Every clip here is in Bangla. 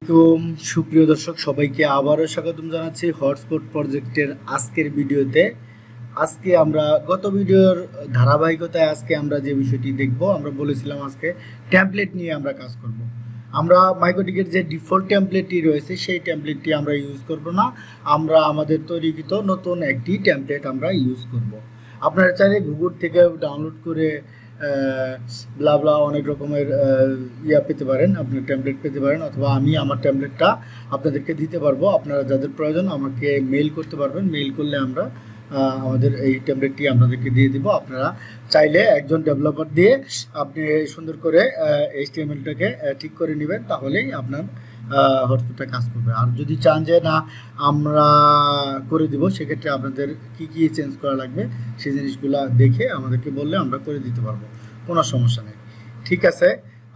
আলাইকুম সুপ্রিয় দর্শক সবাইকে আবারও স্বাগতম জানাচ্ছি হটস্পট প্রজেক্টের আজকের ভিডিওতে। আজকে আমরা গত ভিডিওর ধারাবাহিকতায় আজকে আমরা যে বিষয়টি দেখব, আমরা বলেছিলাম আজকে টেমপ্লেট নিয়ে আমরা কাজ করব। আমরা মাইক্রোটিকের যে ডিফল্ট টেমপ্লেটটি রয়েছে সেই টেমপ্লেটটি আমরা ইউজ করব না, আমরা আমাদের তৈরিকৃত নতুন একটি টেমপ্লেট আমরা ইউজ করব। আপনারা চাইলে গুগল থেকে ডাউনলোড করে ব্লা অনেক রকমের পেতে পারেন, আপনার টেমপ্লেট পেতে পারেন, অথবা আমি আমার টেমপ্লেটটা আপনাদেরকে দিতে পারবো। আপনারা যাদের প্রয়োজন আমাকে মেইল করতে পারবেন, মেইল করলে আমরা আমাদের এই টেমপ্লেটটি আপনাদেরকে দিয়ে দিব। আপনারা চাইলে একজন ডেভেলপার দিয়ে আপনি সুন্দর করে HTML-টাকে ঠিক করে নেবেন, তাহলেই আপনার হটস্পটটা কাজ করবে। আর যদি চান যে না আমরা করে দিব, সেক্ষেত্রে আপনাদের কি কি চেঞ্জ করা লাগবে সেই জিনিসগুলো দেখে আমাদেরকে বললে আমরা করে দিতে পারবো, কোনো সমস্যা নেই। ঠিক আছে,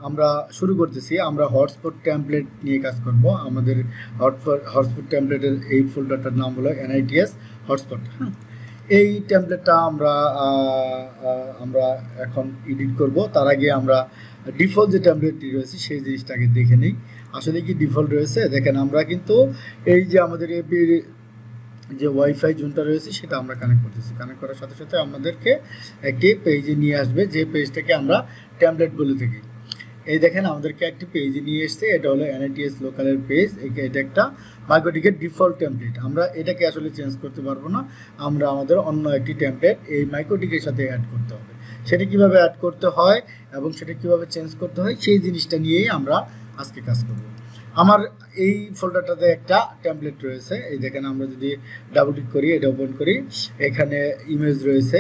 আমরা শুরু করতেছি। আমরা হটস্পট টেমপ্লেট নিয়ে কাজ করব। আমাদের হটস্পট টেমপ্লেটের এই ফোল্ডারটার নাম হলো NITS হটস্পট। এই টেমপ্লেটটা আমরা এখন এডিট করব। তার আগে আমরা ডিফল্ট যে টেমপ্লেটটি রয়েছে সেই জিনিসটাকে দেখে নিই, আসলে কি ডিফল্ট রয়েছে। দেখেন, আমরা কিন্তু এই যে আমাদের এপির যে ওয়াইফাই জোনটা রয়েছে সেটা আমরা কানেক্ট করতেছি। কানেক্ট করার সাথে সাথে আমাদেরকে একটি পেজে নিয়ে আসবে, যে পেজটাকে আমরা টেমপ্লেট বলে থাকি। এই দেখেন, আমাদেরকে একটি পেজে নিয়ে এসছে, এটা হলো NITS লোকালের পেজ। এটা একটা মাইক্রোটিকের ডিফল্ট টেমপ্লেট। আমরা এটাকে আসলে চেঞ্জ করতে পারবো না, আমরা আমাদের অন্য একটি টেমপ্লেট এই মাইক্রোটিকের সাথে অ্যাড করতে হবে। সেটা কিভাবে অ্যাড করতে হয় এবং সেটা কিভাবে চেঞ্জ করতে হয় সেই জিনিসটা নিয়েই আমরা আজকে কাজ করব। আমার এই ফোল্ডারটাতে একটা টেমপ্লেট রয়েছে। এই দেখেন, আমরা যদি ডাবল ক্লিক করি, এটা ওপেন করি, এখানে ইমেজ রয়েছে।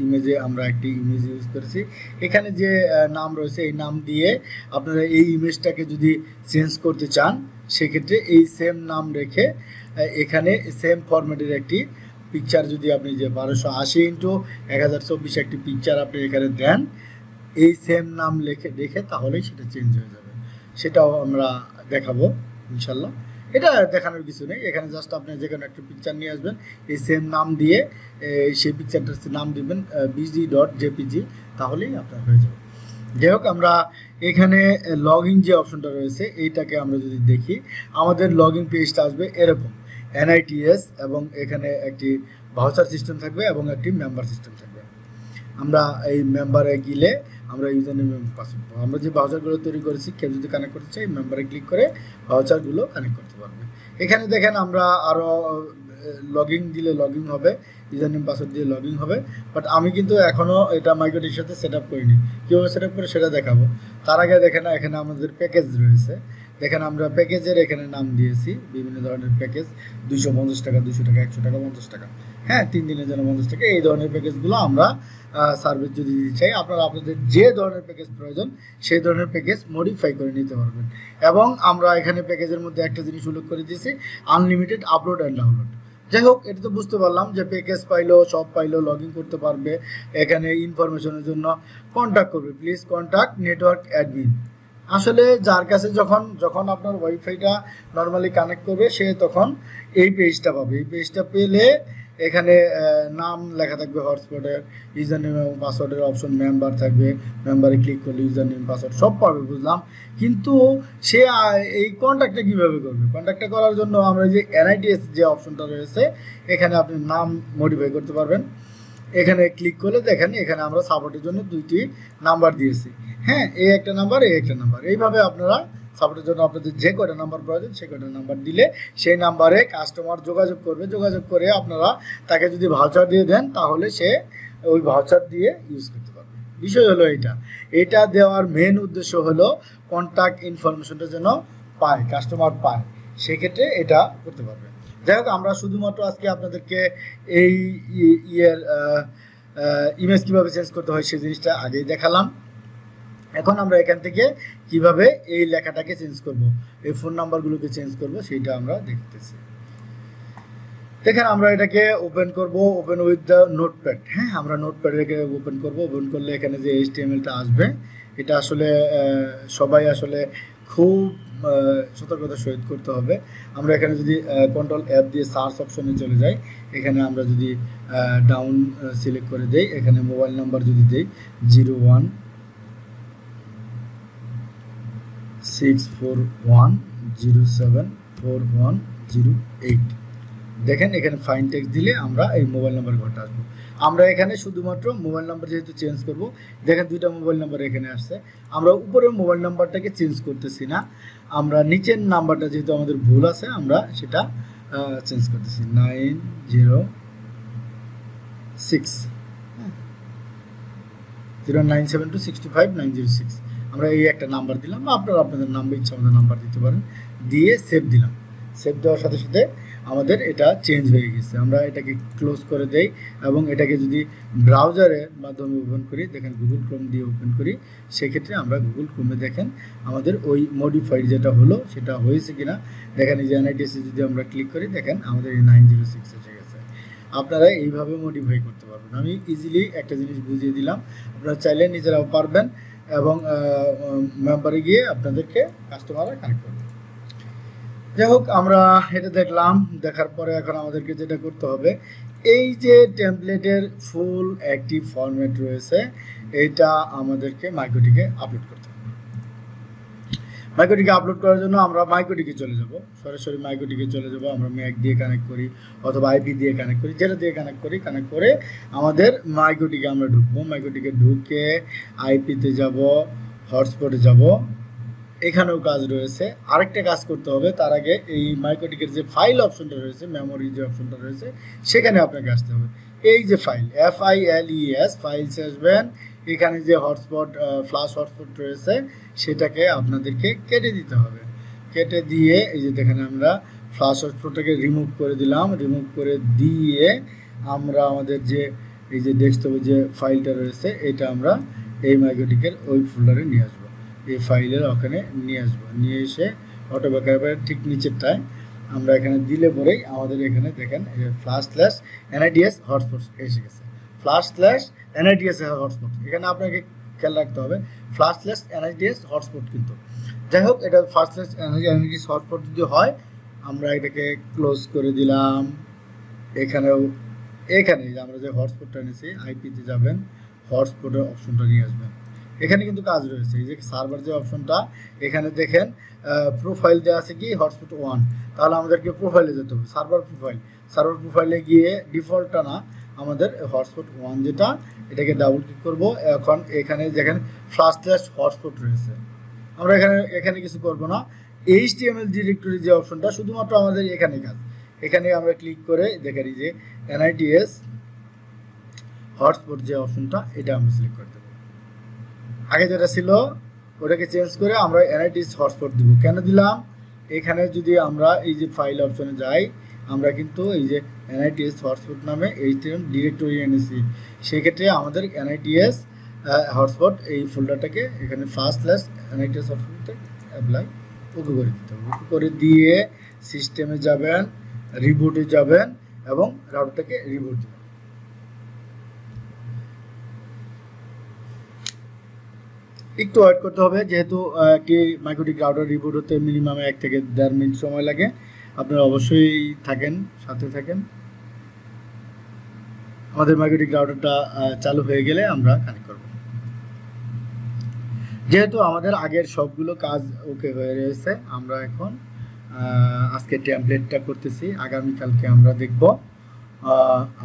ইমেজে আমরা একটি ইমেজ ইউজ করেছি। এখানে যে নাম রয়েছে এই নাম দিয়ে আপনারা এই ইমেজটাকে যদি চেঞ্জ করতে চান, সেক্ষেত্রে এই সেম নাম রেখে এখানে সেম ফরম্যাটের একটি পিকচার যদি আপনি যে 1280x1024 একটি পিকচার আপনি এখানে দেন, এই সেম নাম রেখে তাহলেই সেটা চেঞ্জ হয়ে যাবে। সেটাও আমরা দেখাবো ইনশাল্লাহ। এটা দেখানোর কিছু নেই, এখানে জাস্ট আপনি যেখানে একটা পিকচার নিয়ে আসবেন, এই সেম নাম দিয়ে সেই পিকচারটার নাম দিবেন bg.jpg, তাহলেই আপনার হয়ে যাবে। যাই হোক, আমরা এখানে লগইন যে অপশনটা রয়েছে এইটাকে আমরা যদি দেখি, আমাদের লগইন পেজটা আসবে এরকম NITS, এবং এখানে একটি ভাউচার সিস্টেম থাকবে এবং একটি মেম্বার সিস্টেম থাকবে। আমরা এই মেম্বারে গেলে আমরা ইউজার নেম এবং পাসওয়ার্ড, আমরা যে ভাউচারগুলো তৈরি করেছি, কেউ যদি কানেক্ট করতে চাই মেম্বারে ক্লিক করে ভাউচারগুলো কানেক্ট করতে পারবে। এখানে দেখেন, আমরা আরও লগইন দিলে লগইন হবে, ইউজার নেম পাসওয়ার্ড দিয়ে লগইন হবে। বাট আমি কিন্তু এখনও এটা মাইক্রোটিকের সাথে সেট আপ করিনি, কীভাবে সেট আপ করে সেটা দেখাবো। তার আগে দেখেন, এখানে আমাদের প্যাকেজ রয়েছে। দেখেন, আমরা প্যাকেজের এখানে নাম দিয়েছি বিভিন্ন ধরনের প্যাকেজ, 250 টাকা, 200 টাকা, 100 টাকা, 50 টাকা, হ্যাঁ 3 দিনের জন্য 50 টাকা। এই ধরনের প্যাকেজগুলো আমরা সার্ভিস যদি দিতে চাই, আপনারা আপনাদের যে ধরনের প্যাকেজ প্রয়োজন সেই ধরনের প্যাকেজ মডিফাই করে নিতে পারবেন। এবং আমরা এখানে প্যাকেজের মধ্যে একটা জিনিস উল্লেখ করে দিয়েছি, আনলিমিটেড আপলোড অ্যান্ড ডাউনলোড। যাই হোক, এটা তো বুঝতে পারলাম যে প্যাকেজ পাইলো, সব পাইলো, লগ ইন করতে পারবে। এখানে ইনফরমেশনের জন্য কন্ট্যাক্ট করবে, প্লিজ কন্ট্যাক্ট নেটওয়ার্ক অ্যাডমিন। আসলে যার কাছে যখন আপনার ওয়াইফাইটা নর্মালি কানেক্ট করবে, সে তখন এই পেজটা পাবে। এই পেজটা পেলে এখানে নাম লেখা থাকবে হটস্পটের, ইউজার নেম এবং পাসওয়ার্ডের অপশন, মেম্বার থাকবে, মেম্বারে ক্লিক করলে ইউজার নেম পাসওয়ার্ড সব পাবে, বুঝলাম। কিন্তু সে এই কন্ট্যাক্টটা কীভাবে করবে? কন্ট্যাক্টটা করার জন্য আমরা যে NITS যে অপশনটা রয়েছে, এখানে আপনি নাম মডিফাই করতে পারবেন। এখানে ক্লিক করলে দেখেন, এখানে আমরা সাপোর্টের জন্য 2টি নাম্বার দিয়েছি, হ্যাঁ, এই একটা নাম্বার, এই একটা নাম্বার। এইভাবে আপনারা সাপোর্টের জন্য আপনাদের যে কয়টা নাম্বার প্রয়োজন সেই কয়টা নাম্বার দিলে সেই নাম্বারে কাস্টমার যোগাযোগ করবে। যোগাযোগ করে আপনারা তাকে যদি ভাউচার দিয়ে দেন, তাহলে সে ওই ভাউচার দিয়ে ইউজ করতে পারবে। বিষয় হলো এটা দেওয়ার মেন উদ্দেশ্য হলো কন্ট্যাক্ট ইনফরমেশনটা যেন পায়, কাস্টমার পায়, সেক্ষেত্রে এটা করতে পারবে। যাই হোক, আমরা শুধুমাত্র আজকে আপনাদেরকে এই ইমেজ কীভাবে চেঞ্জ করতে হয় সেই জিনিসটা আগেই দেখালাম। এখন আমরা এখান থেকে কিভাবে এই লেখাটাকে চেঞ্জ করব, এই ফোন নাম্বারগুলোকে চেঞ্জ করব, সেইটা আমরা দেখতেছি। দেখেন, আমরা এটাকে ওপেন করব, ওপেন উইথ দ্য নোটপ্যাড। হ্যাঁ, আমরা নোটপ্যাডে ওপেন করব। ওপেন করলে এখানে যে HTML-টা আসবে, এটা আসলে সবাই আসলে খুব সতর্কতার সহিত করতে হবে। আমরা এখানে যদি Ctrl+F দিয়ে সার্চ অপশনে চলে যাই, এখানে আমরা যদি ডাউন সিলেক্ট করে দেই, এখানে মোবাইল নাম্বার যদি দেই 016412 0741008 দেখেন এখানে ফাইন টেক্সট দিলে আমরা এই মোবাইল নাম্বার ঘরটা আসবো। আমরা এখানে শুধুমাত্র মোবাইল নাম্বার যেহেতু চেঞ্জ করব, দেখেন দুইটা মোবাইল নাম্বার এখানে আসছে, আমরা উপরের মোবাইল নাম্বারটাকে চেঞ্জ করতেছি না, আমরা নিচের নাম্বারটা যেহেতু আমাদের ভুল আছে আমরা সেটা চেঞ্জ করতেছি 0906 আমরা এই একটা নাম্বার দিলাম, বা আপনারা আপনাদের নাম্বার ইচ্ছা আমাদের নাম্বার দিতে পারেন, দিয়ে সেভ দিলাম। সেভ দেওয়ার সাথে সাথে আমাদের এটা চেঞ্জ হয়ে গেছে। আমরা এটাকে ক্লোজ করে দেই এবং এটাকে যদি ব্রাউজারের মাধ্যমে ওপেন করি, দেখেন গুগল ক্রোম দিয়ে ওপেন করি, সেক্ষেত্রে আমরা গুগল ক্রোমে দেখেন আমাদের ওই মডিফাইড যেটা হলো সেটা হয়েছে কিনা দেখেন। এই যে NITS যদি আমরা ক্লিক করি, দেখেন আমাদের এই 906 এসে গেছে। আপনারা এইভাবে মডিফাই করতে পারবেন। আমি ইজিলি একটা জিনিস বুঝিয়ে দিলাম, আপনারা চাইলে নিজেরাও পারবেন এবং মেম্বারে গিয়ে আপনাদেরকে কাস্টমাররা কানেক্ট করবে। যাই হোক, আমরা এটা দেখলাম, দেখার পরে এখন আমাদেরকে যেটা করতে হবে, এই যে টেমপ্লেটের ফুল অ্যাক্টিভ ফরম্যাট রয়েছে এটা আমাদেরকে মাইক্রোটিকে আপলোড করতে হবে। মাইক্রোটিকে আপলোড করার জন্য আমরা মাইক্রোটিকে চলে যাব, সরাসরি মাইক্রোটিকে চলে যাব। আমরা ম্যাক দিয়ে কানেক্ট করি অথবা আইপি দিয়ে কানেক্ট করি, যেটা দিয়ে কানেক্ট করি, কানেক্ট করে আমাদের মাইক্রোটিকে আমরা ঢুকবো। মাইক্রোটিকে ঢুকে আইপিতে যাব, হটস্পটে যাব, এখানেও কাজ রয়েছে। আরেকটা কাজ করতে হবে তার আগে, এই মাইক্রোটিকের যে ফাইল অপশনটা রয়েছে, মেমোরি যে অপশনটা রয়েছে, সেখানে আপনাকে আসতে হবে। এই যে ফাইল FILES ফাইলস আসবেন, এখানে যে হটস্পট ফ্ল্যাশ হটস্পট রয়েছে সেটাকে আপনাদেরকে কেটে দিতে হবে। কেটে দিয়ে এই যে দেখেন আমরা ফ্ল্যাশ হটস্পটটাকে রিমুভ করে দিলাম। রিমুভ করে দিয়ে আমরা আমাদের যে এই যে ডেস্কটপে যে ফাইলটা রয়েছে এটা আমরা এই মাইক্রোটিকের ওই ফোল্ডারে নিয়ে আসবো, এই ফাইলের ওখানে নিয়ে আসবো। নিয়ে এসে অটো ব্যাকআপের ঠিক নিচেরটায় আমরা এখানে দিলে পরেই আমাদের এখানে দেখেন /NITS হটস্পট এসে গেছে। /NITS হটস্পট, এখানে আপনাকে খেয়াল রাখতে হবে /NITS হটস্পট কিন্তু। যাই হোক, এটা /NITS হটস্পট যদি হয় আমরা এটাকে ক্লোজ করে দিলাম। এখানেও এখানে আমরা যে হটস্পটটা এনেছি আইপিতে যাবেন, হটস্পটের অপশনটা নিয়ে আসবেন। এখানে কিন্তু কাজ রয়েছে, এই যে সার্ভার যে অপশনটা, এখানে দেখেন প্রোফাইল দেওয়া আছে কি হটস্পট 1, তাহলে আমাদেরকে প্রোফাইলে যেতে হবে, সার্ভার প্রোফাইলে গিয়ে ডিফল্টটা না, আমাদের হটস্পট 1 যেটা, এটাকে ডাবল ক্লিক করব। এখন এখানে দেখেন /হটস্পট রয়েছে, আমরা এখানে কিছু করব না। HTML ডিরেক্টরি যে অপশনটা, শুধুমাত্র আমাদের এখানে কাজ। এখানে আমরা ক্লিক করে দেখেন এই যে NITS হটস্পট যে অপশনটা, এটা আমরা সিলেক্ট করে দেব। আগে যেটা ছিল ওটাকে চেঞ্জ করে আমরা NITS হটস্পট দিব। কেন দিলাম? এখানে যদি আমরা এই যে ফাইল অপশনে যাই, আমরা কিন্তু এই যে NITS হটস্পট নামে HTML ডিরেক্টরি এনেছি, সেক্ষেত্রে আমাদের NITS হটস্পট এই ফোল্ডারটাকে এখানে /NITS হটস্পটে অ্যাপ্লাই ওকে করে দিতে হবে। ওকে করে দিয়ে সিস্টেমে যাবেন, রিবুটে যাবেন এবং রাউটারটাকে রিবুট দিবেন। একটু ওয়েট করতে হবে, যেহেতু একটি মাইক্রোটিক রাউটার রিবুট হতে মিনিমাম 1 থেকে 1.5 মিনিট সময় লাগে। আপনারা অবশ্যই সাথে থাকেন। আমাদের মাইক্রোটিক রাউটারটা চালু হয়ে গেলে আমরা কানেক্ট করব। যেহেতু আমাদের আগের সবগুলো কাজ ওকে হয়ে রয়েছে, আমরা এখন আজকে টেমপ্লেটটা করতেছি, আগামীকালকে আমরা দেখব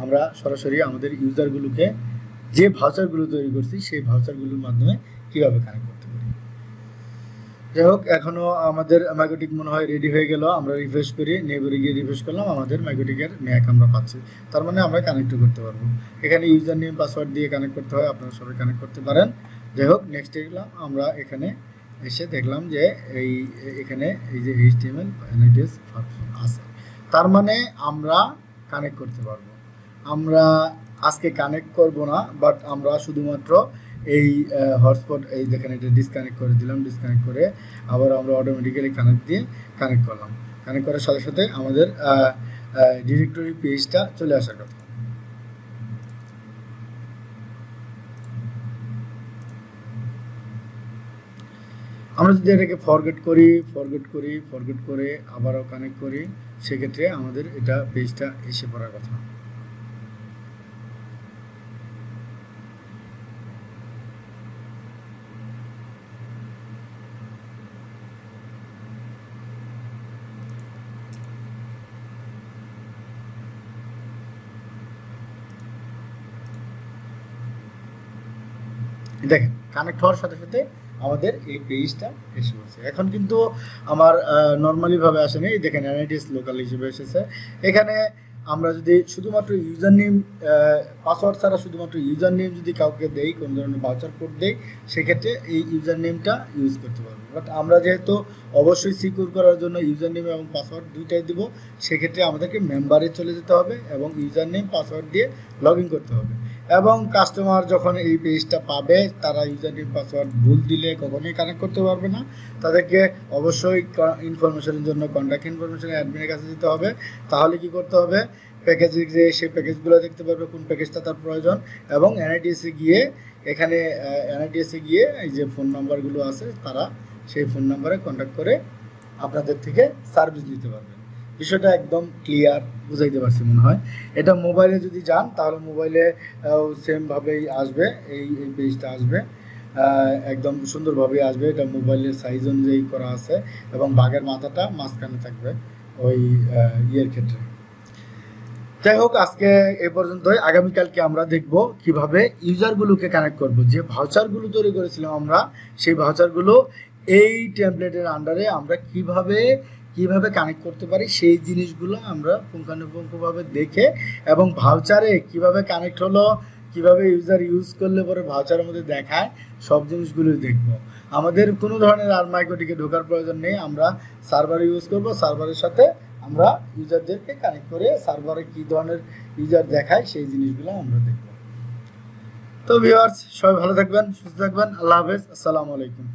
আমরা সরাসরি আমাদের ইউজারগুলোকে যে ভাউচারগুলো তৈরি করছি সেই ভাউচারগুলোর মাধ্যমে কীভাবে কানেক্ট করতে পারি। যাই হোক, এখনও আমাদের মাইক্রোটিক মনে হয় রেডি হয়ে গেল। আমরা রিফ্রেশ করি, নেইবারে গিয়ে রিফ্রেশ করলাম, আমাদের মাইক্রোটিকের ম্যাক আমরা পাচ্ছি, তার মানে আমরা কানেক্টও করতে পারবো। এখানে ইউজার নেম পাসওয়ার্ড দিয়ে কানেক্ট করতে হয়, আপনারা সবাই কানেক্ট করতে পারেন। যাই হোক, নেক্সটে গেলাম, আমরা এখানে এসে দেখলাম যে এখানে এই যে HTML NITS আছে, তার মানে আমরা কানেক্ট করতে পারবো। আমরা আজকে কানেক্ট করব না, বাট আমরা শুধুমাত্র এই হটস্পট এই দেখেন এটা ডিসকানেক্ট করে দিলাম। ডিসকানেক্ট করে আবার আমরা অটোমেটিক্যালি কানেক্ট করলাম। কানেক্ট করার সাথে সাথে আমাদের ডিরেক্টরি পেজটা চলে আসার কথা। আমরা যদি এটাকে ফরগেট করে আবারও কানেক্ট করি, সেক্ষেত্রে আমাদের এটা পেজটা এসে পড়ার কথা। দেখেন কানেক্ট হওয়ার সাথে সাথে আমাদের এই পেজটা এসে গেছে। এখন কিন্তু আমার নর্মালি ভাবে আসেনি, দেখেন এনআইডিএস লোকাল হিসেবে এসেছে। এখানে আমরা যদি শুধুমাত্র ইউজার নেম পাসওয়ার্ড ছাড়া শুধুমাত্র ইউজার নেম যদি কাউকে দেই, কোনো ধরনের ভাউচার কোড দেই, সেক্ষেত্রে এই ইউজার নেমটা ইউজ করতে পারবো। বাট আমরা যেহেতু অবশ্যই সিকিউর করার জন্য ইউজার নেম এবং পাসওয়ার্ড দুইটাই দিব, সেক্ষেত্রে আমাদেরকে মেম্বারে চলে যেতে হবে এবং ইউজার নেম পাসওয়ার্ড দিয়ে লগ ইন করতে হবে। এবং কাস্টমার যখন এই পেজটা পাবে, তারা ইউজার নেম পাসওয়ার্ড ভুল দিলে কখনোই কানেক্ট করতে পারবে না। তাদেরকে অবশ্যই ইনফরমেশনের জন্য কন্ট্যাক্ট ইনফরমেশন অ্যাডমিনের কাছে দিতে হবে। তাহলে কি করতে হবে, প্যাকেজে যে সেই প্যাকেজগুলো দেখতে পারবে কোন প্যাকেজটা তার প্রয়োজন, এবং এনআইডিএসে গিয়ে এখানে এনআইডিএসে গিয়ে এই যে ফোন নাম্বারগুলো আছে, তারা সেই ফোন নাম্বারে কন্ট্যাক্ট করে আপনাদের থেকে সার্ভিস নিতে পারবে। বিষয়টা একদম ক্লিয়ার বুঝাইতে পারছি মনে হয়। এটা মোবাইলে যদি যান তাহলে মোবাইলে সেমভাবেই আসবে, এই পেজটা আসবে, একদম সুন্দরভাবেই আসবে। এটা মোবাইলের সাইজ অনুযায়ী করা আছে এবং বাঘের মাথাটা মাঝখানে থাকবে ওই ইয়ের ক্ষেত্রে। যাই হোক, আজকে এ পর্যন্তই। আগামীকালকে আমরা দেখব কিভাবে ইউজারগুলোকে কানেক্ট করব। যে ভাউচারগুলো তৈরি করেছিলাম আমরা, সেই ভাউচারগুলো এই টেমপ্লেটের আন্ডারে আমরা কিভাবে কানেক্ট করতে পারি, সেই জিনিসগুলো আমরা পুঙ্খানুপুঙ্খভাবে দেখে, এবং ভাউচারে কিভাবে কানেক্ট হলো, কিভাবে ইউজার ইউজ করলে পরে ভাউচারের মধ্যে দেখায়, সব জিনিসগুলোই দেখব। আমাদের কোনো ধরনের আর মাইক্রোটিকে ঢোকার প্রয়োজন নেই। আমরা সার্ভার ইউজ করব, সার্ভারের সাথে আমরা ইউজারদেরকে কানেক্ট করে সার্ভারে কী ধরনের ইউজার দেখায় সেই জিনিসগুলো আমরা দেখব। তো ভিউয়ার্স, সবাই ভালো থাকবেন, সুস্থ থাকবেন। আল্লাহ হাফেজ, আসসালামু আলাইকুম।